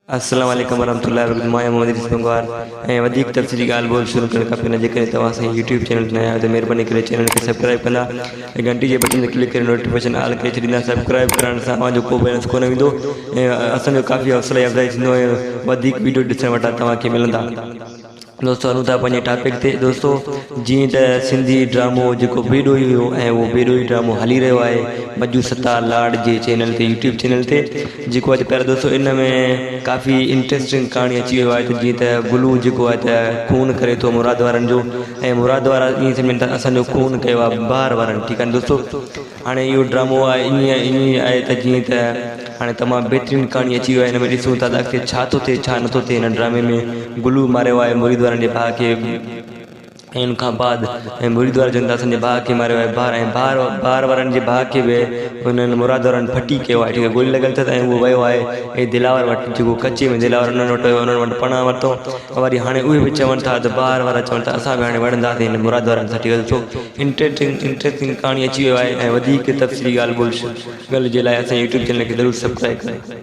अस्सलाम वालेकुम वरहमतुल्लाहि वबरकातुहू। मैं मोहम्मद रिज़ पंगवार ऐं वधीक तफ़सीली ॻाल्हि ॿोल शुरू करण खां पहिरियों जेकॾहिं तव्हां असांजे यूट्यूब चैनल ते नया आहियो त महिरबानी करे चैनल खे सब्सक्राइब कंदा ऐं घंटी जे बटन ते क्लिक करे नोटिफिकेशन ऑल करे छॾींदा। सब्सक्राइब करण सां तव्हांजो को बैलेंस कोन वेंदो ऐं असांजो काफ़ी हौसला अफ़ज़ाई थींदो ऐं वधीक वीडियो ॾिसण वटां तव्हांखे मिलंदा। दोस्तों हलूं था पंहिंजे टॉपिक ते। दोस्तों जीअं त सिंधी ड्रामो जेको बेडोई हुयो ऐं उहो बेडोई ड्रामो हली रहियो आहे मजू सत्तार लाड जे चैनल ते, यूट्यूब चैनल ते, जेको आहे पहिरियों दोस्तों इन में काफ़ी इंट्रस्टिंग कहाणी अची वियो आहे। त जीअं त गुलू जेको आहे त खून करे थो मुराद वारनि जो ऐं मुराद वारा ईअं सम्झनि था असांजो खून कयो आहे ॿार वारनि। ठीकु आहे दोस्तों, हाणे इहो ड्रामो आहे ईअं आहे त जीअं त हाणे तमामु बहितरीनु कहाणी अची वियो आहे। हिन में ॾिसूं था त अॻिते छा थो थिए छा नथो थिए। हिन ड्रामे में गुलू मारियो आहे मुरीद वारनि जे भाउ खे ऐं उन खां बाद मुरीद वारा चवनि था असांजे भाउ खे मारियो आहे ॿार ऐं ॿार वारनि जे भाउ खे बि हुननि मुराद वारनि फटी कयो आहे। ठीकु आहे, गोली लॻल अथसि ऐं उहो वियो आहे ऐं दिलावर वटि जेको कचे में दिलावर उन्हनि वटि वियो, उन्हनि वटि पना वरितो। वरी हाणे उहे बि चवनि था त ॿार वारा चवनि था असां बि हाणे वणंदासीं हिन मुराद वारनि सां। ठीकु आहे दोस्तों, इंट्रस्टिंग कहाणी अची वियो आहे ऐं वधीक तफ़सीली ॻाल्हि ॿोल जे लाइ असांजे यूट्यूब चैनल खे ज़रूरु सब्सक्राइब कयो।